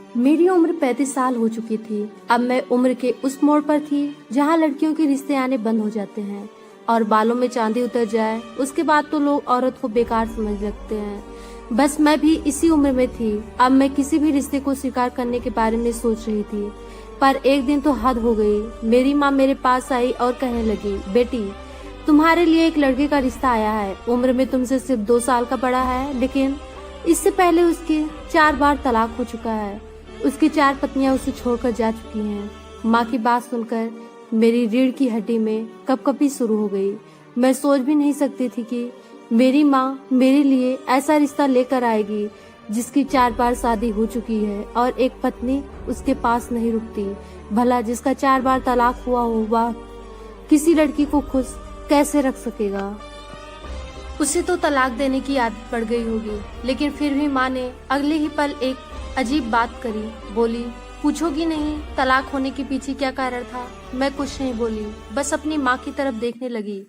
मेरी उम्र 35 साल हो चुकी थी। अब मैं उम्र के उस मोड़ पर थी जहाँ लड़कियों के रिश्ते आने बंद हो जाते हैं और बालों में चांदी उतर जाए उसके बाद तो लोग औरत को बेकार समझ लगते हैं। बस मैं भी इसी उम्र में थी। अब मैं किसी भी रिश्ते को स्वीकार करने के बारे में सोच रही थी, पर एक दिन तो हद हो गई। मेरी माँ मेरे पास आई और कहने लगी, बेटी तुम्हारे लिए एक लड़के का रिश्ता आया है। उम्र में तुमसे सिर्फ 2 साल का बड़ा है, लेकिन इससे पहले उसके 4 बार तलाक हो चुका है। उसकी 4 पत्नियां उसे छोड़कर जा चुकी हैं। माँ की बात सुनकर मेरी रीढ़ की हड्डी में कपकपी शुरू हो गई। मैं सोच भी नहीं सकती थी कि मेरी माँ मेरे लिए ऐसा रिश्ता लेकर आएगी जिसकी 4 बार शादी हो चुकी है और एक पत्नी उसके पास नहीं रुकती। भला जिसका 4 बार तलाक हुआ हो वह किसी लड़की को खुश कैसे रख सकेगा? उसे तो तलाक देने की आदत पड़ गई होगी, लेकिन फिर भी माँ ने अगले ही पल एक अजीब बात करी। बोली, पूछोगी नहीं तलाक होने के पीछे क्या कारण था? मैं कुछ नहीं बोली, बस अपनी माँ की तरफ देखने लगी।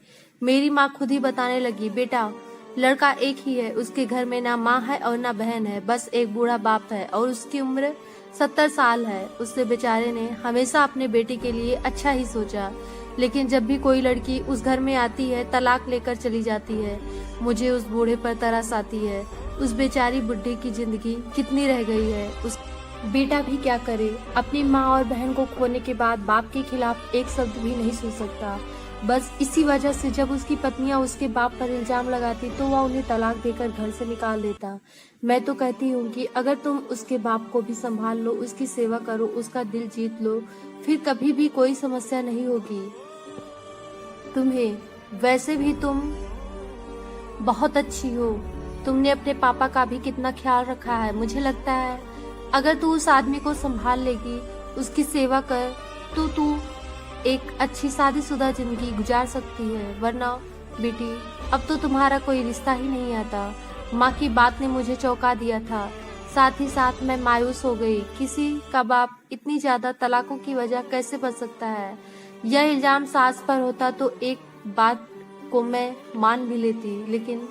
मेरी माँ खुद ही बताने लगी, बेटा लड़का एक ही है, उसके घर में ना माँ है और ना बहन है, बस एक बूढ़ा बाप है और उसकी उम्र 70 साल है। उससे बेचारे ने हमेशा अपने बेटे के लिए अच्छा ही सोचा, लेकिन जब भी कोई लड़की उस घर में आती है तलाक लेकर चली जाती है। मुझे उस बूढ़े पर तरस आती है। उस बेचारी बुढ़ी की जिंदगी कितनी रह गई है। उस बेटा भी क्या करे, अपनी माँ और बहन को खोने के बाद बाप के खिलाफ एक शब्द भी नहीं सुन सकता। बस इसी वजह से जब उसकी पत्नियां उसके बाप पर इल्जाम लगाती तो वह उन्हें तलाक देकर घर से निकाल देता। मैं तो कहती हूँ कि अगर तुम उसके बाप को भी संभाल लो, उसकी सेवा करो, उसका दिल जीत लो, फिर कभी भी कोई समस्या नहीं होगी तुम्हें। वैसे भी तुम बहुत अच्छी हो। तुमने अपने पापा का भी कितना ख्याल रखा है। मुझे लगता है अगर तू उस आदमी को संभाल लेगी, उसकी सेवा कर, तो तू एक अच्छी शादीशुदा जिंदगी गुजार सकती है। वरना बेटी अब तो तुम्हारा कोई रिश्ता ही नहीं आता। माँ की बात ने मुझे चौंका दिया था। साथ ही साथ मैं मायूस हो गई। किसी का बाप इतनी ज्यादा तलाकों की वजह कैसे बच सकता है? यह इल्जाम सास पर होता तो एक बात को मैं मान भी लेती, लेकिन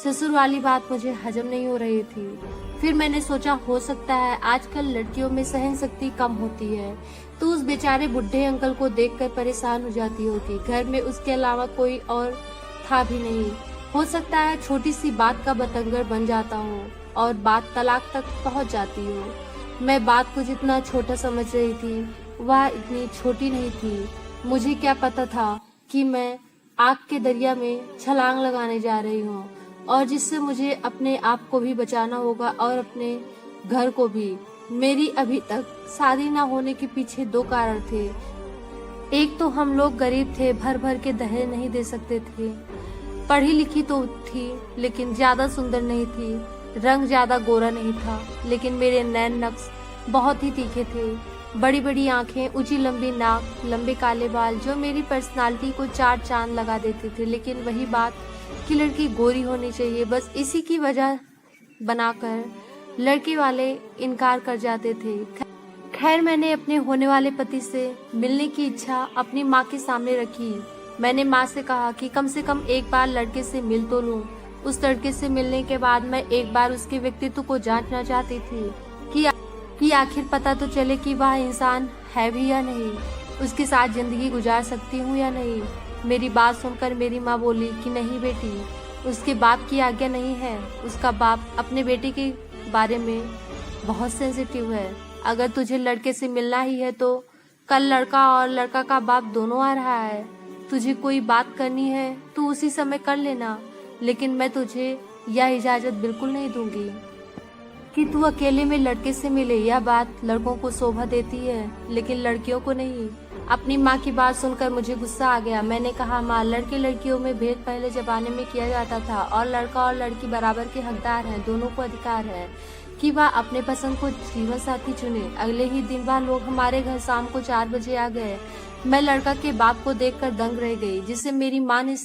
ससुर वाली बात मुझे हजम नहीं हो रही थी। फिर मैंने सोचा हो सकता है आजकल लड़कियों में सहन शक्ति कम होती है, तो उस बेचारे बुढ़े अंकल को देखकर परेशान हो जाती होगी। घर में उसके अलावा कोई और था भी नहीं। हो सकता है छोटी सी बात का बतंगड़ बन जाता हूँ और बात तलाक तक पहुँच जाती हो। मैं बात को जितना छोटा समझ रही थी वह इतनी छोटी नहीं थी। मुझे क्या पता था कि मैं आग के दरिया में छलांग लगाने जा रही हूँ और जिससे मुझे अपने आप को भी बचाना होगा और अपने घर को भी। मेरी अभी तक शादी ना होने के पीछे 2 कारण थे। एक तो हम लोग गरीब थे, भर भर के दहेज नहीं दे सकते थे। पढ़ी लिखी तो थी लेकिन ज्यादा सुंदर नहीं थी। रंग ज्यादा गोरा नहीं था, लेकिन मेरे नैन नक्श बहुत ही तीखे थे। बड़ी बड़ी आंखें, ऊंची लंबी नाक, लंबे काले बाल जो मेरी पर्सनालिटी को 4 चांद लगा देते थे। लेकिन वही बात कि लड़की गोरी होनी चाहिए, बस इसी की वजह बनाकर लड़के वाले इनकार कर जाते थे। खैर मैंने अपने होने वाले पति से मिलने की इच्छा अपनी माँ के सामने रखी। मैंने माँ से कहा कि कम से कम एक बार लड़के से मिल तो लूं। उस लड़के से मिलने के बाद मैं एक बार उसके व्यक्तित्व को जांचना चाहती थी कि आखिर पता तो चले कि वह इंसान है भी या नहीं, उसके साथ जिंदगी गुजार सकती हूँ या नहीं। मेरी बात सुनकर मेरी माँ बोली कि नहीं बेटी, उसके बाप की आज्ञा नहीं है। उसका बाप अपने बेटे के बारे में बहुत सेंसिटिव है। अगर तुझे लड़के से मिलना ही है तो कल लड़का और लड़का का बाप दोनों आ रहा है। तुझे कोई बात करनी है तो उसी समय कर लेना, लेकिन मैं तुझे यह इजाजत बिल्कुल नहीं दूंगी कि तू अकेले में लड़के से मिले। यह बात लड़कों को शोभा देती है लेकिन लड़कियों को नहीं। अपनी माँ की बात सुनकर मुझे गुस्सा आ गया। मैंने कहा, माँ लड़के लड़कियों में भेद पहले जमाने में किया जाता था और लड़का और लड़की बराबर के हकदार हैं। दोनों को अधिकार है कि वह अपने पसंद को जीवन साथी चुने। अगले ही दिन वह लोग हमारे घर शाम को 4 बजे आ गए। मैं लड़का के बाप को देखकर दंग रह गई, जिसे मेरी माँ ने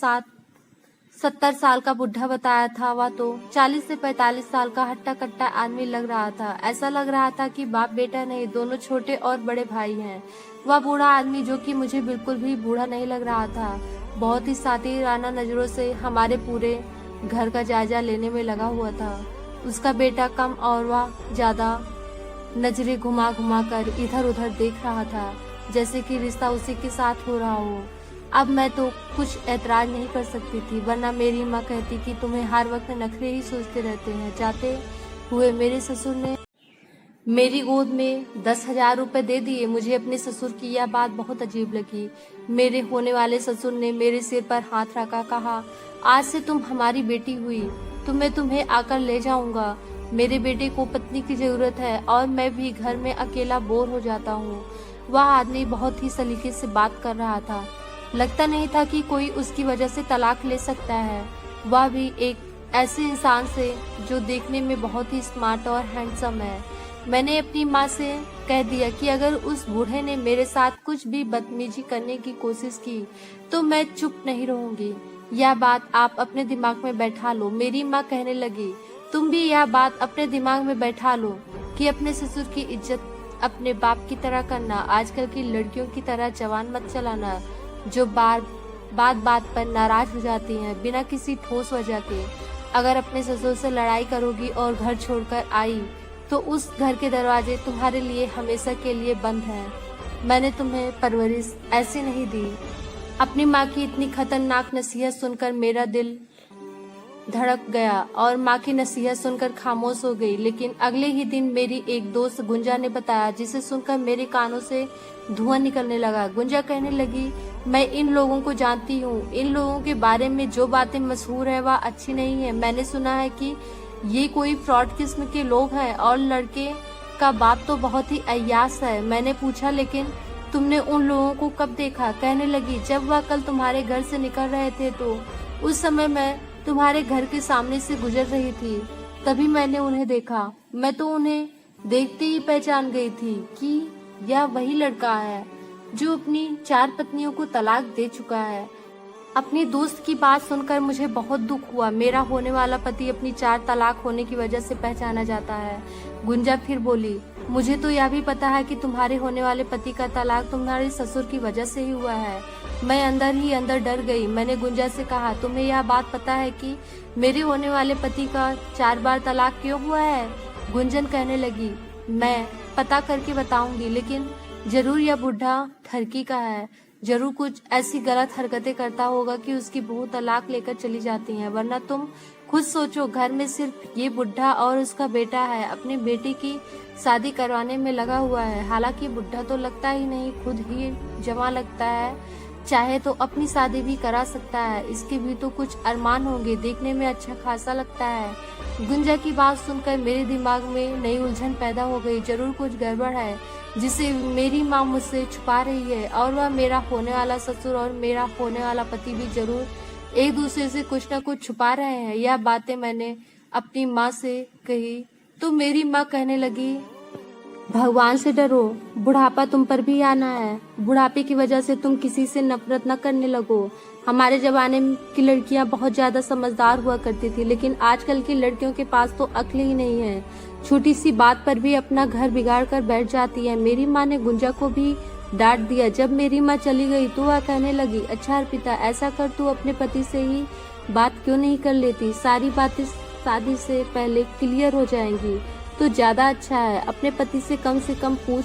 70 साल का बुढ़ा बताया था। वह तो 40 से 45 साल का हट्टा कट्टा आदमी लग रहा था। ऐसा लग रहा था कि बाप बेटा नहीं, दोनों छोटे और बड़े भाई हैं। वह बूढ़ा आदमी, जो कि मुझे बिल्कुल भी बूढ़ा नहीं लग रहा था, बहुत ही सातिराना नजरों से हमारे पूरे घर का जायजा लेने में लगा हुआ था। उसका बेटा कम और वह ज्यादा नजरें घुमा घुमा कर इधर उधर देख रहा था, जैसे कि रिश्ता उसी के साथ हो रहा हो। अब मैं तो कुछ ऐतराज नहीं कर सकती थी, वरना मेरी माँ कहती कि तुम्हें हर वक्त नखरे ही सोचते रहते हैं। जाते हुए मेरे ससुर ने मेरी गोद में 10,000 रुपए दे दिए। मुझे अपने ससुर की यह बात बहुत अजीब लगी। मेरे होने वाले ससुर ने मेरे सिर पर हाथ रखा, कहा, आज से तुम हमारी बेटी हुई, तुम्हें आकर ले जाऊंगा। मेरे बेटे को पत्नी की जरूरत है और मैं भी घर में अकेला बोर हो जाता हूँ। वह आदमी बहुत ही सलीके से बात कर रहा था। लगता नहीं था कि कोई उसकी वजह से तलाक ले सकता है, वह भी एक ऐसे इंसान से जो देखने में बहुत ही स्मार्ट और हैंडसम है। मैंने अपनी माँ से कह दिया कि अगर उस बूढ़े ने मेरे साथ कुछ भी बदतमीजी करने की कोशिश की तो मैं चुप नहीं रहूंगी। यह बात आप अपने दिमाग में बैठा लो। मेरी माँ कहने लगी, तुम भी यह बात अपने दिमाग में बैठा लो कि अपने ससुर की इज्जत अपने बाप की तरह करना। आजकल की लड़कियों की तरह जवान मत चलाना, जो बात बात पर नाराज हो जाती हैं बिना किसी ठोस वजह के। अगर अपने ससुर से लड़ाई करोगी और घर छोड़कर आई तो उस घर के दरवाजे तुम्हारे लिए हमेशा के लिए बंद हैं। मैंने तुम्हें परवरिश ऐसी नहीं दी। अपनी माँ की इतनी खतरनाक नसीहत सुनकर मेरा दिल धड़क गया और माँ की नसीहत सुनकर खामोश हो गई। लेकिन अगले ही दिन मेरी एक दोस्त गुंजा ने बताया, जिसे सुनकर मेरे कानों से धुआं निकलने लगा। गुंजा कहने लगी, मैं इन लोगों को जानती हूँ। इन लोगों के बारे में जो बातें मशहूर है वह अच्छी नहीं है। मैंने सुना है कि ये कोई फ्रॉड किस्म के लोग हैं और लड़के का बाप तो बहुत ही अय्यास है। मैंने पूछा, लेकिन तुमने उन लोगों को कब देखा? कहने लगी, जब वह कल तुम्हारे घर से निकल रहे थे तो उस समय मैं तुम्हारे घर के सामने से गुजर रही थी, तभी मैंने उन्हें देखा। मैं तो उन्हें देखते ही पहचान गई थी कि यह वही लड़का है जो अपनी 4 पत्नियों को तलाक दे चुका है। अपनी दोस्त की बात सुनकर मुझे बहुत दुख हुआ। मेरा होने वाला पति अपनी 4 तलाक होने की वजह से पहचाना जाता है। गुंजा फिर बोली, मुझे तो यह भी पता है कि तुम्हारे होने वाले पति का तलाक तुम्हारे ससुर की वजह से ही हुआ है। मैं अंदर ही अंदर डर गई। मैंने गुंजा से कहा, तुम्हें यह बात पता है कि मेरे होने वाले पति का 4 बार तलाक क्यों हुआ है? गुंजन कहने लगी, मैं पता करके बताऊंगी, लेकिन जरूर यह बुढ़ा ठरकी का है। जरूर कुछ ऐसी गलत हरकतें करता होगा कि उसकी बहू तलाक लेकर चली जाती है। वरना तुम खुद सोचो, घर में सिर्फ ये बुढ़ा और उसका बेटा है। अपनी बेटी की शादी करवाने में लगा हुआ है। हालांकि बुढ़ा तो लगता ही नहीं, खुद ही जवां लगता है। चाहे तो अपनी शादी भी करा सकता है। इसके भी तो कुछ अरमान होंगे, देखने में अच्छा खासा लगता है। गुंजा की बात सुनकर मेरे दिमाग में नई उलझन पैदा हो गई। जरूर कुछ गड़बड़ है जिसे मेरी माँ मुझसे छुपा रही है, और वह मेरा होने वाला ससुर और मेरा होने वाला पति भी जरूर एक दूसरे से कुछ न कुछ छुपा रहे हैं। यह बातें मैंने अपनी माँ से कही तो मेरी माँ कहने लगी, भगवान से डरो, बुढ़ापा तुम पर भी आना है। बुढ़ापे की वजह से तुम किसी से नफरत न करने लगो। हमारे जमाने की लड़कियां बहुत ज्यादा समझदार हुआ करती थी, लेकिन आजकल की लड़कियों के पास तो अक्ल ही नहीं है। छोटी सी बात पर भी अपना घर बिगाड़ कर बैठ जाती है। मेरी माँ ने गुंजा को भी डांट दिया। जब मेरी माँ चली गई तो वह कहने लगी, अच्छा अर्पिता, ऐसा कर, तू अपने पति से ही बात क्यों नहीं कर लेती? सारी बातें शादी से पहले क्लियर हो जाएंगी तो ज्यादा अच्छा है। अपने पति से कम पूछ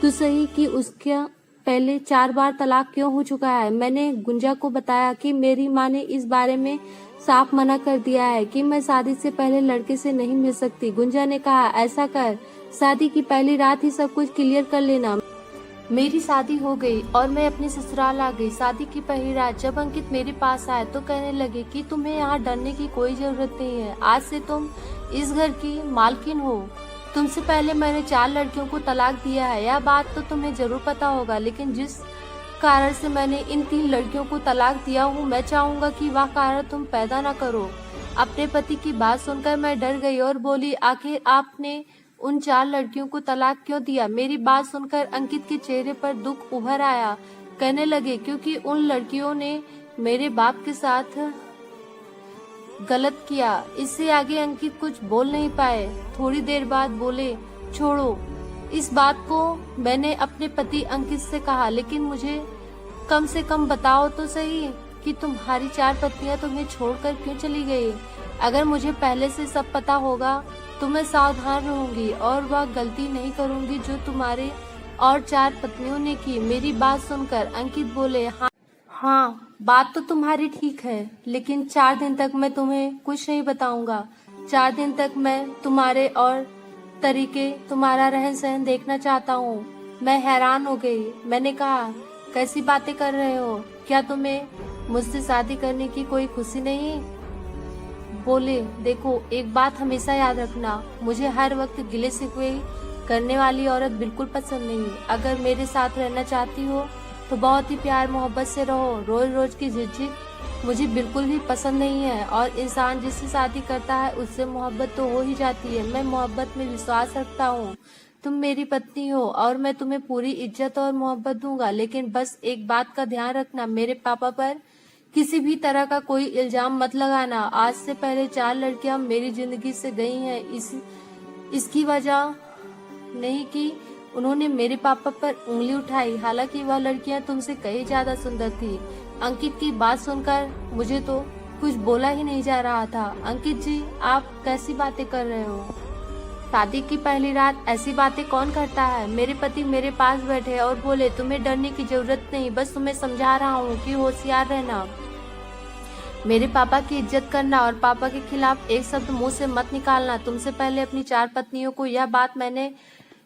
तो सही कि उसका पहले 4 बार तलाक क्यों हो चुका है। मैंने गुंजा को बताया कि मेरी माँ ने इस बारे में साफ मना कर दिया है कि मैं शादी से पहले लड़के से नहीं मिल सकती। गुंजा ने कहा, ऐसा कर, शादी की पहली रात ही सब कुछ क्लियर कर लेना। मेरी शादी हो गई और मैं अपने ससुराल आ गई। शादी की पहली रात जब अंकित मेरे पास आए तो कहने लगे कि तुम्हें यहाँ डरने की कोई जरूरत नहीं है। आज से तुम इस घर की मालकिन हो। तुमसे पहले मैंने 4 लड़कियों को तलाक दिया है। यह बात तो तुम्हें जरूर पता होगा, लेकिन जिस कारण से मैंने इन 3 लड़कियों को तलाक दिया हूँ, मैं चाहूंगा कि वह कारण तुम पैदा न करो। अपने पति की बात सुनकर मैं डर गई और बोली, आखिर आपने उन 4 लड़कियों को तलाक क्यों दिया? मेरी बात सुनकर अंकित के चेहरे पर दुख उभर आया। कहने लगे, क्योंकि उन लड़कियों ने मेरे बाप के साथ गलत किया। इससे आगे अंकित कुछ बोल नहीं पाए। थोड़ी देर बाद बोले, छोड़ो इस बात को। मैंने अपने पति अंकित से कहा, लेकिन मुझे कम से कम बताओ तो सही कि तुम्हारी 4 पत्नियां तुम्हें छोड़कर क्यों चली गई। अगर मुझे पहले से सब पता होगा तो मैं सावधान रहूंगी और वह गलती नहीं करूंगी जो तुम्हारे और 4 पत्नियों ने की। मेरी बात सुनकर अंकित बोले, हाँ, बात तो तुम्हारी ठीक है, लेकिन 4 दिन तक मैं तुम्हें कुछ नहीं बताऊंगा। 4 दिन तक मैं तुम्हारे और तरीके, तुम्हारा रहन सहन देखना चाहता हूँ। मैं हैरान हो गई। मैंने कहा, कैसी बातें कर रहे हो? क्या तुम्हें मुझसे शादी करने की कोई खुशी नहीं? बोले, देखो, एक बात हमेशा याद रखना, मुझे हर वक्त गिले शिकवे करने वाली औरत बिल्कुल पसंद नहीं। अगर मेरे साथ रहना चाहती हो तो बहुत ही प्यार मोहब्बत से रहो। रोज रोज की झिझक मुझे बिल्कुल भी पसंद नहीं है। और इंसान जिससे शादी करता है उससे मोहब्बत तो हो ही जाती है। मैं मोहब्बत में विश्वास रखता हूँ। तुम मेरी पत्नी हो और मैं तुम्हें पूरी इज्जत और मोहब्बत दूंगा, लेकिन बस एक बात का ध्यान रखना, मेरे पापा पर किसी भी तरह का कोई इल्जाम मत लगाना। आज से पहले 4 लड़कियां मेरी जिंदगी से गई हैं, इसकी वजह नहीं कि उन्होंने मेरे पापा पर उंगली उठाई। हालांकि वह लड़कियां तुमसे कहीं ज्यादा सुंदर थी। अंकित की बात सुनकर मुझे तो कुछ बोला ही नहीं जा रहा था। अंकित जी, आप कैसी बातें कर रहे हो? शादी की पहली रात ऐसी बातें कौन करता है? मेरे पति मेरे पास बैठे और बोले, तुम्हें डरने की जरूरत नहीं, बस तुम्हें समझा रहा हूँ कि होशियार रहना, मेरे पापा की इज्जत करना और पापा के खिलाफ एक शब्द मुंह से मत निकालना। तुमसे पहले अपनी 4 पत्नियों को यह बात मैंने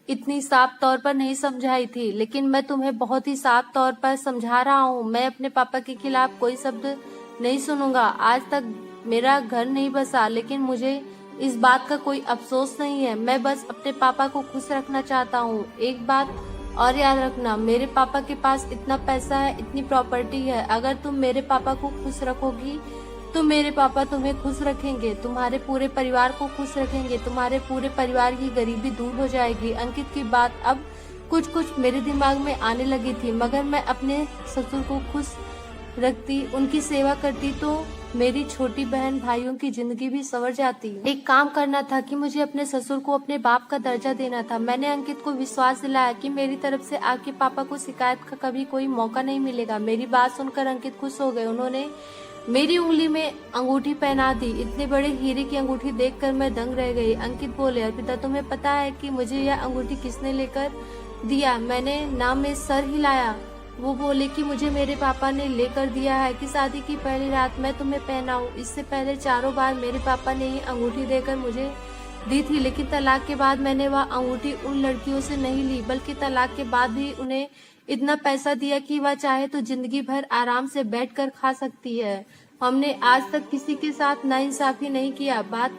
इतनी साफ तौर पर नहीं समझाई थी, लेकिन मैं तुम्हें बहुत ही साफ तौर पर समझा रहा हूँ। मैं अपने पापा के खिलाफ कोई शब्द नहीं सुनूंगा। आज तक मेरा घर नहीं बसा, लेकिन मुझे इस बात का कोई अफसोस नहीं है। मैं बस अपने पापा को खुश रखना चाहता हूँ। एक बात और याद रखना, मेरे पापा के पास इतना पैसा है, इतनी प्रॉपर्टी है। अगर तुम मेरे पापा को खुश रखोगी तो मेरे पापा तुम्हें खुश रखेंगे, तुम्हारे पूरे परिवार को खुश रखेंगे, तुम्हारे पूरे परिवार की गरीबी दूर हो जाएगी। अंकित की बात अब कुछ कुछ मेरे दिमाग में आने लगी थी। मगर मैं अपने ससुर को खुश रखती, उनकी सेवा करती तो मेरी छोटी बहन भाइयों की जिंदगी भी संवर जाती। एक काम करना था कि मुझे अपने ससुर को अपने बाप का दर्जा देना था। मैंने अंकित को विश्वास दिलाया कि मेरी तरफ से आपके पापा को शिकायत का कभी कोई मौका नहीं मिलेगा। मेरी बात सुनकर अंकित खुश हो गए। उन्होंने मेरी उंगली में अंगूठी पहना दी। इतने बड़े हीरे की अंगूठी देखकर मैं दंग रह गई। अंकित बोले, अर्पिता, तुम्हें पता है कि मुझे यह अंगूठी किसने लेकर दिया? मैंने नाम में सर हिलाया। वो बोले कि मुझे मेरे पापा ने लेकर दिया है कि शादी की पहली रात मैं तुम्हें पहनाऊं। इससे पहले 4 बार मेरे पापा ने ये अंगूठी देकर मुझे दी थी, लेकिन तलाक के बाद मैंने वह अंगूठी उन लड़कियों से नहीं ली, बल्कि तलाक के बाद भी उन्हें इतना पैसा दिया कि वह चाहे तो जिंदगी भर आराम से बैठकर खा सकती है। हमने आज तक किसी के साथ नाइंसाफी नहीं किया। बात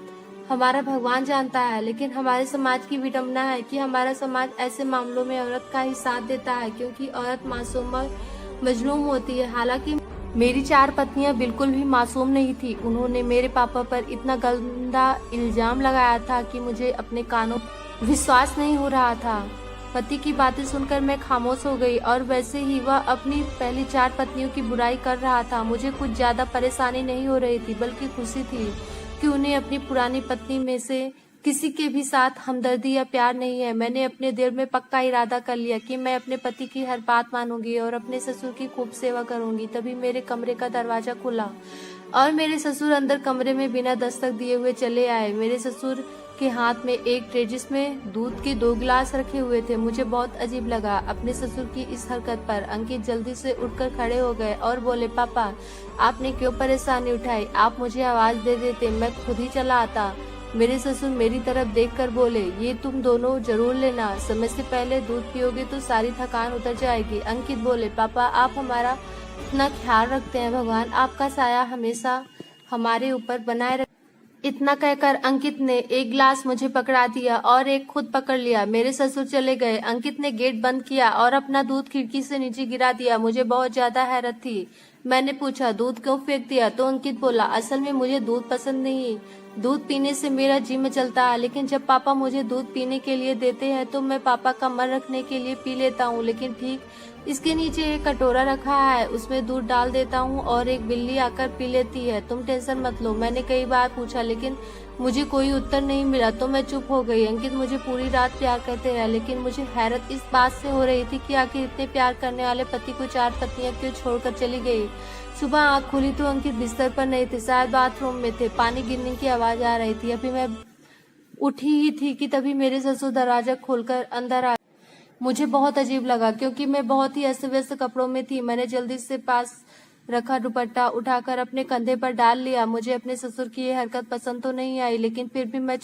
हमारा भगवान जानता है, लेकिन हमारे समाज की विडंबना है कि हमारा समाज ऐसे मामलों में औरत का ही साथ देता है, क्योंकि औरत मासूम और मजलूम होती है। हालांकि मेरी 4 पत्नियां बिल्कुल भी मासूम नहीं थी। उन्होंने मेरे पापा पर इतना गंदा इल्जाम लगाया था कि मुझे अपने कानों विश्वास नहीं हो रहा था। पति की बातें सुनकर मैं खामोश हो गई, और वैसे ही वह अपनी पहली 4 पत्नियों की बुराई कर रहा था। मुझे कुछ ज्यादा परेशानी नहीं हो रही थी, बल्कि खुशी थी कि उन्हें अपनी पुरानी पत्नी में से किसी के भी साथ हमदर्दी या प्यार नहीं है। मैंने अपने दिल में पक्का इरादा कर लिया कि मैं अपने पति की हर बात मानूंगी और अपने ससुर की खूब सेवा करूंगी। तभी मेरे कमरे का दरवाजा खुला और मेरे ससुर अंदर कमरे में बिना दस्तक दिए हुए चले आए। मेरे ससुर के हाथ में एक ट्रे जिसमें दूध के 2 गिलास रखे हुए थे। मुझे बहुत अजीब लगा अपने ससुर की इस हरकत पर। अंकित जल्दी से उठकर खड़े हो गए और बोले, पापा, आपने क्यों परेशानी उठाई? आप मुझे आवाज दे देते, मैं खुद ही चला आता। मेरे ससुर मेरी तरफ देखकर बोले, ये तुम दोनों जरूर लेना, समय से पहले दूध पियोगे तो सारी थकान उतर जाएगी। अंकित बोले, पापा, आप हमारा इतना ख्याल रखते हैं, भगवान आपका साया हमेशा हमारे ऊपर बनाए रखे। इतना कहकर अंकित ने एक गिलास मुझे पकड़ा दिया और एक खुद पकड़ लिया। मेरे ससुर चले गए। अंकित ने गेट बंद किया और अपना दूध खिड़की से नीचे गिरा दिया। मुझे बहुत ज्यादा हैरत थी। मैंने पूछा, दूध क्यों फेंक दिया? तो अंकित बोला, असल में मुझे दूध पसंद नहीं। दूध पीने से मेरा जी में चलता है, लेकिन जब पापा मुझे दूध पीने के लिए देते हैं तो मैं पापा का मन रखने के लिए पी लेता हूँ। लेकिन ठीक इसके नीचे एक कटोरा रखा है, उसमें दूध डाल देता हूँ और एक बिल्ली आकर पी लेती है। तुम टेंशन मत लो। मैंने कई बार पूछा, लेकिन मुझे कोई उत्तर नहीं मिला तो मैं चुप हो गई। अंकित मुझे पूरी रात प्यार करते रहे, लेकिन मुझे हैरत इस बात से हो रही थी कि आखिर इतने प्यार करने वाले पति को 4 पत्नियां क्यों छोड़कर चली गई। सुबह आँख खुली तो अंकित बिस्तर पर नहीं थे, शायद बाथरूम में थे। पानी गिरने की आवाज आ रही थी। अभी मैं उठी ही थी कि तभी मेरे ससुर दरवाजा खोलकर अंदर आ। मुझे बहुत अजीब लगा क्योंकि मैं बहुत ही अस्त व्यस्त कपड़ों में थी। मैंने जल्दी से पास रखा दुपट्टा उठाकर अपने कंधे पर डाल लिया। मुझे अपने ससुर की ये हरकत पसंद तो नहीं आई, लेकिन फिर भी मैं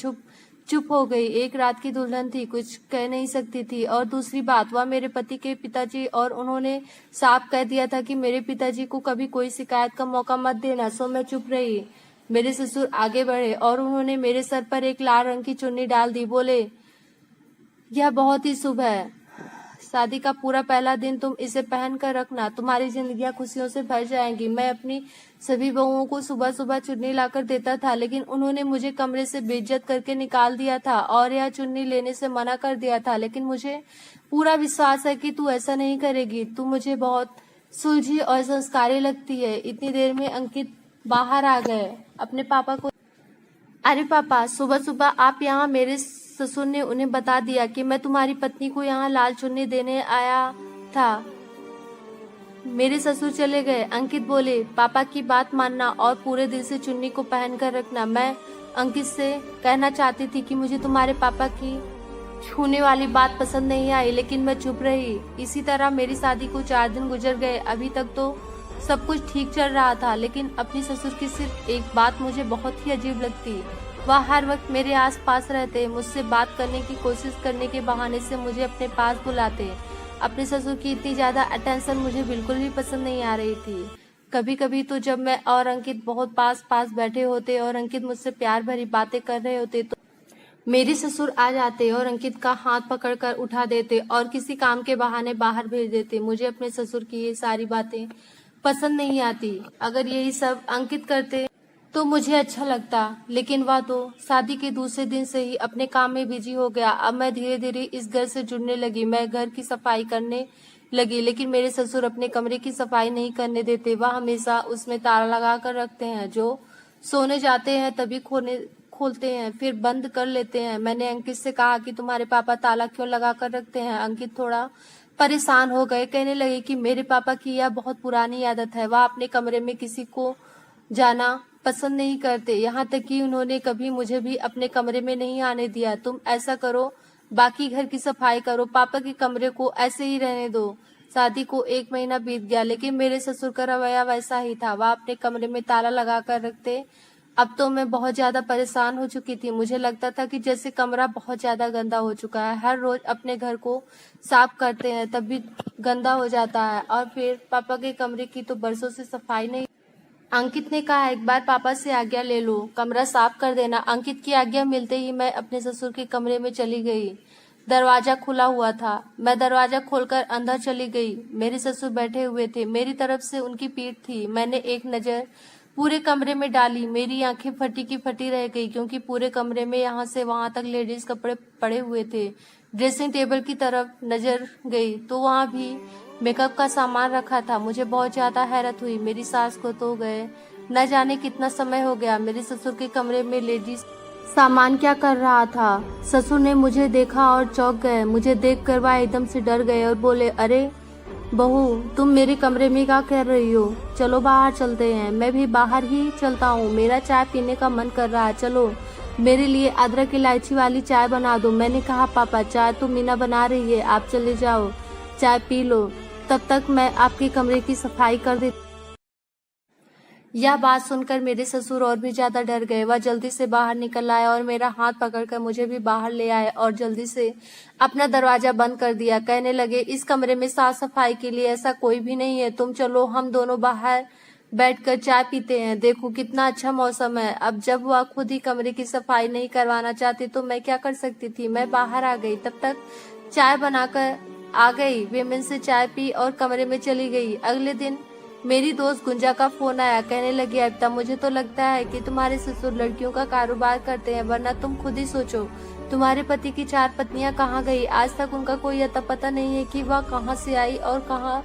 चुप हो गई। एक रात की दुल्हन थी, कुछ कह नहीं सकती थी। और दूसरी बात, वह मेरे पति के पिताजी और उन्होंने साफ कह दिया था कि मेरे पिताजी को कभी कोई शिकायत का मौका मत देना। सो मैं चुप रही। मेरे ससुर आगे बढ़े और उन्होंने मेरे सर पर एक लाल रंग की चुन्नी डाल दी। बोले, यह बहुत ही शुभ है। शादी का पूरा पहला दिन तुम इसे पहन कर रखना, तुम्हारी जिंदगियां खुशियों से भर जाएंगी। मैं अपनी सभी बहुओं को सुबह सुबह चुन्नी लाकर देता था, लेकिन उन्होंने मुझे कमरे से बेइज्जत करके निकाल दिया था और यह चुन्नी लेने से मना कर दिया था। लेकिन मुझे पूरा विश्वास है कि तू ऐसा नहीं करेगी। तू मुझे बहुत सुलझी और संस्कारी लगती है। इतनी देर में अंकित बाहर आ गए। अपने पापा को, अरे पापा, सुबह सुबह आप यहाँ? मेरे ससुर ने उन्हें बता दिया कि मैं तुम्हारी पत्नी को यहाँ लाल चुन्नी देने आया था। मेरे ससुर चले गए। अंकित बोले, पापा की बात मानना और पूरे दिल से चुन्नी को पहन कर रखना। मैं अंकित से कहना चाहती थी कि मुझे तुम्हारे पापा की छूने वाली बात पसंद नहीं आई, लेकिन मैं चुप रही। इसी तरह मेरी शादी को 4 दिन गुजर गए। अभी तक तो सब कुछ ठीक चल रहा था, लेकिन अपनी ससुर की सिर्फ एक बात मुझे बहुत ही अजीब लगती। वह हर वक्त मेरे आस पास रहते, मुझसे बात करने की कोशिश करने के बहाने से मुझे अपने पास बुलाते। अपने ससुर की इतनी ज्यादा अटेंशन मुझे बिल्कुल भी पसंद नहीं आ रही थी। कभी कभी तो जब मैं और अंकित बहुत पास पास बैठे होते और अंकित मुझसे प्यार भरी बातें कर रहे होते तो मेरे ससुर आ जाते और अंकित का हाथ पकड़कर उठा देते और किसी काम के बहाने बाहर भेज देते। मुझे अपने ससुर की ये सारी बातें पसंद नहीं आती। अगर यही सब अंकित करते तो मुझे अच्छा लगता, लेकिन वह तो शादी के दूसरे दिन से ही अपने काम में बिजी हो गया। अब मैं धीरे धीरे इस घर से जुड़ने लगी। मैं घर की सफाई करने लगी, लेकिन मेरे ससुर अपने कमरे की सफाई नहीं करने देते। वह हमेशा उसमें ताला लगा कर रखते हैं। जो सोने जाते हैं तभी खोलते हैं, फिर बंद कर लेते हैं। मैंने अंकित से कहा कि तुम्हारे पापा ताला क्यों लगा कर रखते हैं। अंकित थोड़ा परेशान हो गए। कहने लगे कि मेरे पापा की यह बहुत पुरानी आदत है। वह अपने कमरे में किसी को जाना पसंद नहीं करते। यहाँ तक कि उन्होंने कभी मुझे भी अपने कमरे में नहीं आने दिया। तुम ऐसा करो, बाकी घर की सफाई करो, पापा के कमरे को ऐसे ही रहने दो। शादी को 1 महीना बीत गया, लेकिन मेरे ससुर का रवैया वैसा ही था। वह अपने कमरे में ताला लगा कर रखते। अब तो मैं बहुत ज्यादा परेशान हो चुकी थी। मुझे लगता था कि जैसे कमरा बहुत ज्यादा गंदा हो चुका है। हर रोज अपने घर को साफ करते हैं तब भी गंदा हो जाता है, और फिर पापा के कमरे की तो बरसों से सफाई नहीं। अंकित ने कहा, एक बार पापा से आज्ञा ले लो, कमरा साफ कर देना। अंकित की आज्ञा मिलते ही मैं अपने ससुर के कमरे में चली गई। दरवाजा खुला हुआ था। मैं दरवाजा खोलकर अंदर चली गई। मेरे ससुर बैठे हुए थे। मेरी तरफ से उनकी पीठ थी। मैंने एक नजर पूरे कमरे में डाली। मेरी आंखें फटी की फटी रह गई, क्योंकि पूरे कमरे में यहाँ से वहां तक लेडीज कपड़े पड़े हुए थे। ड्रेसिंग टेबल की तरफ नजर गई तो वहां भी मेकअप का सामान रखा था। मुझे बहुत ज्यादा हैरत हुई। मेरी सास को तो गए न जाने कितना समय हो गया। मेरे ससुर के कमरे में लेडीज सामान क्या कर रहा था। ससुर ने मुझे देखा और चौंक गए। मुझे देखकर वह एकदम से डर गए और बोले, अरे बहू, तुम मेरे कमरे में क्या कर रही हो? चलो बाहर चलते हैं। मैं भी बाहर ही चलता हूँ, मेरा चाय पीने का मन कर रहा है। चलो मेरे लिए अदरक इलायची वाली चाय बना दो। मैंने कहा, पापा चाय तो मीना बना रही है, आप चले जाओ, चाय पी लो, तब तक मैं आपके कमरे की सफाई कर देती। यह बात सुनकर मेरे ससुर और भी ज्यादा डर गए। वह जल्दी से बाहर निकल आए और मेरा हाथ पकड़कर मुझे भी बाहर ले आए और जल्दी से अपना दरवाजा बंद कर दिया। कहने लगे, इस कमरे में साफ सफाई के लिए ऐसा कोई भी नहीं है। तुम चलो, हम दोनों बाहर बैठकर चाय पीते हैं। देखो कितना अच्छा मौसम है। अब जब वह खुद ही कमरे की सफाई नहीं करवाना चाहती तो मैं क्या कर सकती थी। मैं बाहर आ गई। तब तक चाय बनाकर आ गई। वे से चाय पी और कमरे में चली गई। अगले दिन मेरी दोस्त गुंजा का फोन आया। कहने लगी, अबिता, मुझे तो लगता है कि तुम्हारे ससुर लड़कियों का कारोबार करते हैं, वरना तुम खुद ही सोचो, तुम्हारे पति की 4 पत्नियां कहाँ गई? आज तक उनका कोई अता पता नहीं है कि वह कहाँ से आई और कहाँ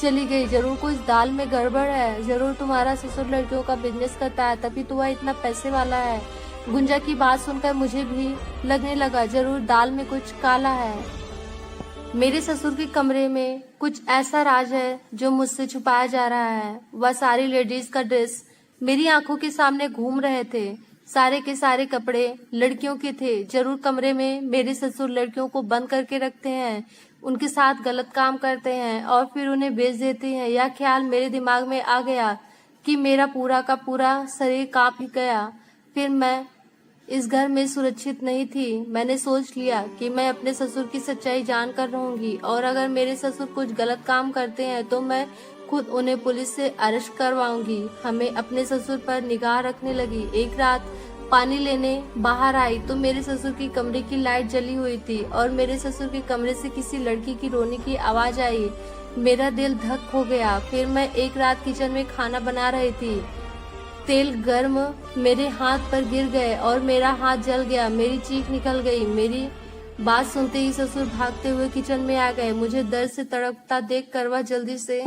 चली गई। जरूर कुछ दाल में गड़बड़ है। जरूर तुम्हारा ससुर लड़कियों का बिजनेस करता है, तभी तो वह इतना पैसे वाला है। गुंजा की बात सुनकर मुझे भी लगने लगा, जरूर दाल में कुछ काला है। मेरे ससुर के कमरे में कुछ ऐसा राज है जो मुझसे छुपाया जा रहा है। वह सारी लेडीज का ड्रेस मेरी आंखों के सामने घूम रहे थे। सारे के सारे कपड़े लड़कियों के थे। जरूर कमरे में मेरे ससुर लड़कियों को बंद करके रखते हैं, उनके साथ गलत काम करते हैं और फिर उन्हें बेच देते हैं। यह ख्याल मेरे दिमाग में आ गया कि मेरा पूरा का पूरा शरीर कांप ही गया। फिर मैं इस घर में सुरक्षित नहीं थी। मैंने सोच लिया कि मैं अपने ससुर की सच्चाई जानकर रहूंगी और अगर मेरे ससुर कुछ गलत काम करते हैं तो मैं खुद उन्हें पुलिस से अरेस्ट करवाऊंगी। हमें अपने ससुर पर निगाह रखने लगी। एक रात पानी लेने बाहर आई तो मेरे ससुर की कमरे की लाइट जली हुई थी और मेरे ससुर के कमरे से किसी लड़की की रोने की आवाज आई। मेरा दिल धक हो गया। फिर मैं एक रात किचन में खाना बना रही थी। तेल गर्म मेरे हाथ पर गिर गए और मेरा हाथ जल गया। मेरी चीख निकल गई। मेरी बात सुनते ही ससुर भागते हुए किचन में आ गए। मुझे दर्द से तड़पता देखकर वह जल्दी से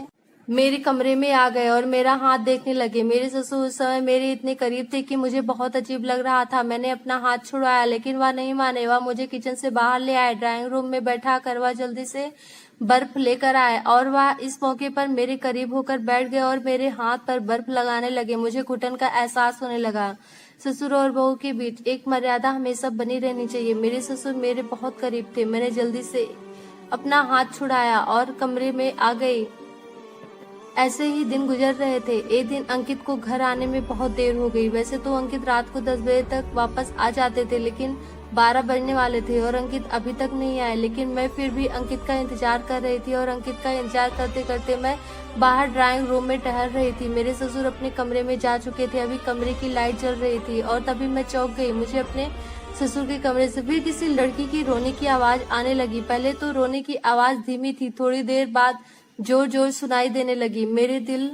मेरे कमरे में आ गए और मेरा हाथ देखने लगे। मेरे ससुर उस समय मेरे इतने करीब थे कि मुझे बहुत अजीब लग रहा था। मैंने अपना हाथ छुड़ाया लेकिन वह नहीं माने। वह मुझे किचन से बाहर ले आए। ड्राइंग रूम में बैठा कर वह जल्दी से बर्फ लेकर आए और वह इस मौके पर मेरे करीब होकर बैठ गए और मेरे हाथ पर बर्फ लगाने लगे। मुझे घुटन का एहसास होने लगा। ससुर और बहू के बीच एक मर्यादा हमेशा बनी रहनी चाहिए। मेरे ससुर मेरे बहुत करीब थे। मैंने जल्दी से अपना हाथ छुड़ाया और कमरे में आ गई। ऐसे ही दिन गुजर रहे थे। एक दिन अंकित को घर आने में बहुत देर हो गई। वैसे तो अंकित रात को 10 बजे तक वापस आ जाते थे लेकिन 12 बजने वाले थे और अंकित अभी तक नहीं आए। लेकिन मैं फिर भी अंकित का इंतजार कर रही थी और अंकित का इंतजार करते करते मैं बाहर ड्राइंग रूम में टहल रही थी। मेरे ससुर अपने कमरे में जा चुके थे। अभी कमरे की लाइट जल रही थी और तभी मैं चौंक गई। मुझे अपने ससुर के कमरे से फिर किसी लड़की की रोने की आवाज आने लगी। पहले तो रोने की आवाज धीमी थी, थोड़ी देर बाद जोर जोर सुनाई देने लगी। मेरे दिल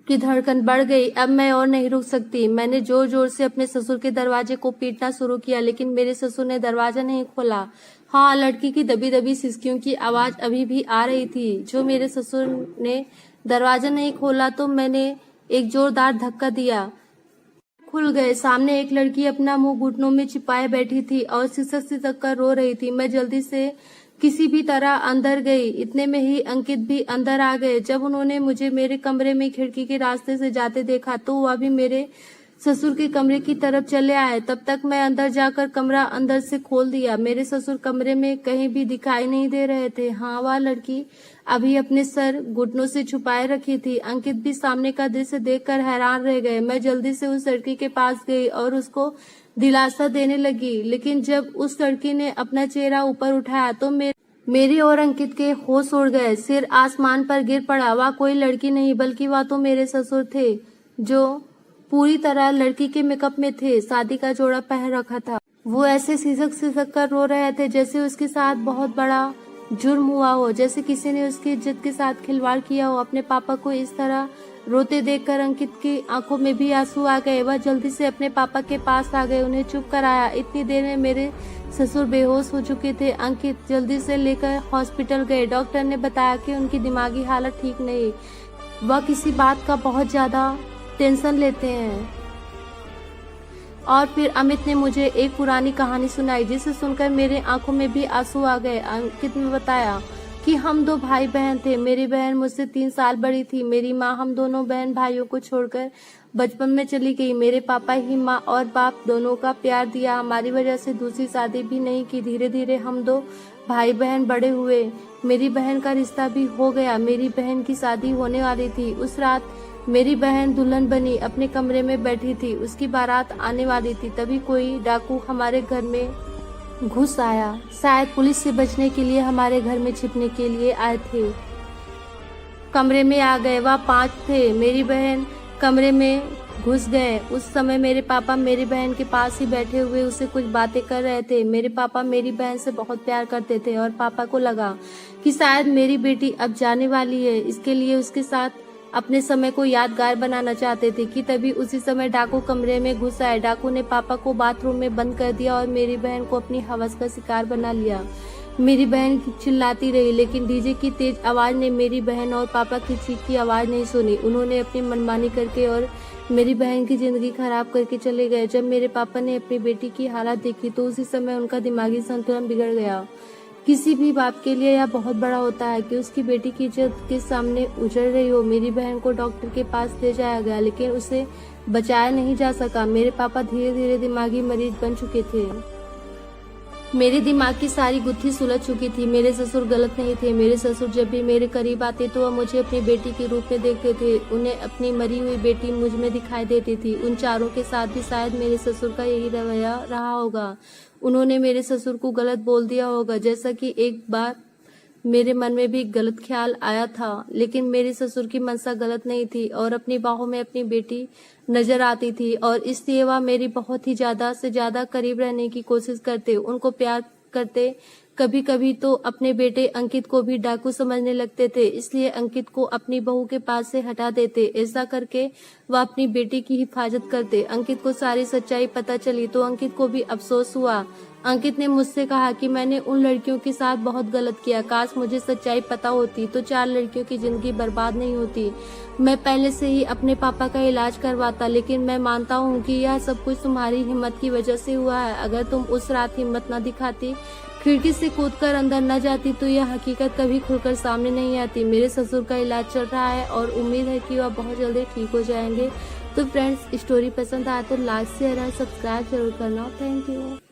की धड़कन बढ़ गई। अब मैं और नहीं रुक सकती। मैंने जोर जोर से अपने ससुर के दरवाजे को पीटना शुरू किया लेकिन मेरे ससुर ने दरवाजा नहीं खोला। हाँ, लड़की की दबी दबी सिसकियों की आवाज अभी भी आ रही थी। जो मेरे ससुर ने दरवाजा नहीं खोला तो मैंने एक जोरदार धक्का दिया। खुल गए। सामने एक लड़की अपना मुंह घुटनों में छिपाए बैठी थी और सिसक सिसक कर रो रही थी। मैं जल्दी से किसी भी तरह अंदर गई। इतने में ही अंकित भी अंदर आ गए। जब उन्होंने मुझे मेरे कमरे में खिड़की के रास्ते से जाते देखा तो वह भी मेरे ससुर के कमरे की तरफ चले आए। तब तक मैं अंदर जाकर कमरा अंदर से खोल दिया। मेरे ससुर कमरे में कहीं भी दिखाई नहीं दे रहे थे। हाँ, वह लड़की अभी अपने सर घुटनों से छुपाए रखी थी। अंकित भी सामने का दृश्य देखकर हैरान रह गए। मैं जल्दी से उस लड़की के पास गई और उसको दिलासा देने लगी लेकिन जब उस लड़की ने अपना चेहरा ऊपर उठाया तो मेरी और अंकित के होश उड़ गए। सिर आसमान पर गिर पड़ा। वह कोई लड़की नहीं बल्कि वह तो मेरे ससुर थे जो पूरी तरह लड़की के मेकअप में थे। शादी का जोड़ा पहन रखा था। वो ऐसे सिसक सिसक कर रो रहे थे जैसे उसके साथ बहुत बड़ा जुर्म हुआ हो, जैसे किसी ने उसकी इज्जत के साथ खिलवाड़ किया हो। अपने पापा को इस तरह रोते देखकर अंकित की आंखों में भी आंसू आ गए। वह जल्दी से अपने पापा के पास आ गए, उन्हें चुप कराया। इतनी देर में मेरे ससुर बेहोश हो चुके थे। अंकित जल्दी से लेकर हॉस्पिटल गए। डॉक्टर ने बताया कि उनकी दिमागी हालत ठीक नहीं। वह किसी बात का बहुत ज्यादा टेंशन लेते हैं। और फिर अमित ने मुझे एक पुरानी कहानी सुनाई जिसे सुनकर मेरे आंखों में भी आंसू आ गए। अंकित ने बताया कि हम 2 भाई बहन थे। मेरी बहन मुझसे 3 साल बड़ी थी। मेरी माँ हम दोनों बहन भाइयों को छोड़कर बचपन में चली गई। मेरे पापा ही माँ और बाप दोनों का प्यार दिया। हमारी वजह से दूसरी शादी भी नहीं की। धीरे धीरे हम 2 भाई बहन बड़े हुए। मेरी बहन का रिश्ता भी हो गया। मेरी बहन की शादी होने वाली थी। उस रात मेरी बहन दुल्हन बनी अपने कमरे में बैठी थी। उसकी बारात आने वाली थी। तभी कोई डाकू हमारे घर में घुस आया। शायद पुलिस से बचने के लिए हमारे घर में छिपने के लिए आए थे। कमरे में आ गए। वह 5 थे। मेरी बहन कमरे में घुस गए। उस समय मेरे पापा मेरी बहन के पास ही बैठे हुए उससे कुछ बातें कर रहे थे। मेरे पापा मेरी बहन से बहुत प्यार करते थे और पापा को लगा कि शायद मेरी बेटी अब जाने वाली है, इसके लिए उसके साथ अपने समय को यादगार बनाना चाहते थे कि तभी उसी समय डाकू कमरे में घुस आए। डाकू ने पापा को बाथरूम में बंद कर दिया और मेरी बहन को अपनी हवस का शिकार बना लिया। मेरी बहन चिल्लाती रही लेकिन डीजे की तेज आवाज ने मेरी बहन और पापा की चीख की आवाज नहीं सुनी। उन्होंने अपनी मनमानी करके और मेरी बहन की जिंदगी खराब करके चले गए। जब मेरे पापा ने अपनी बेटी की हालत देखी तो उसी समय उनका दिमागी संतुलन बिगड़ गया। किसी भी बाप के लिए यह बहुत बड़ा होता है कि उसकी बेटी की इज्जत के सामने उजड़ रही हो। मेरी बहन को डॉक्टर के पास ले जाया गया, लेकिन उसे बचाया नहीं जा सका। मेरे पापा धीरे धीरे दिमागी मरीज बन चुके थे। मेरे दिमाग की सारी गुत्थी सुलझ चुकी थी। मेरे ससुर गलत नहीं थे। मेरे ससुर जब भी मेरे करीब आते तो वह मुझे अपनी बेटी के रूप में देखते थे। उन्हें अपनी मरी हुई बेटी मुझ में दिखाई देती थी। उन चारों के साथ भी शायद मेरे ससुर का यही रवैया रहा होगा। उन्होंने मेरे ससुर को गलत बोल दिया होगा, जैसा कि एक बार मेरे मन में भी गलत ख्याल आया था। लेकिन मेरे ससुर की मनसा गलत नहीं थी और अपनी बाहों में अपनी बेटी नजर आती थी, और इसलिए वह मेरी बहुत ही ज्यादा से ज्यादा करीब रहने की कोशिश करते, उनको प्यार करते। कभी कभी तो अपने बेटे अंकित को भी डाकू समझने लगते थे, इसलिए अंकित को अपनी बहू के पास से हटा देते। ऐसा करके वह अपनी बेटी की हिफाजत करते। अंकित को सारी सच्चाई पता चली तो अंकित को भी अफसोस हुआ। अंकित ने मुझसे कहा कि मैंने उन लड़कियों के साथ बहुत गलत किया। काश मुझे सच्चाई पता होती तो 4 लड़कियों की जिंदगी बर्बाद नहीं होती। मैं पहले से ही अपने पापा का इलाज करवाता, लेकिन मैं मानता हूँ कि यह सब कुछ तुम्हारी हिम्मत की वजह से हुआ है। अगर तुम उस रात हिम्मत न दिखाती, खिड़की से कूदकर अंदर न जाती, तो यह हकीकत कभी खुलकर सामने नहीं आती। मेरे ससुर का इलाज चल रहा है और उम्मीद है कि वह बहुत जल्दी ठीक हो जाएंगे। तो फ्रेंड्स, स्टोरी पसंद आया तो लाइक शेयर एंड सब्सक्राइब जरूर करना। Thank you.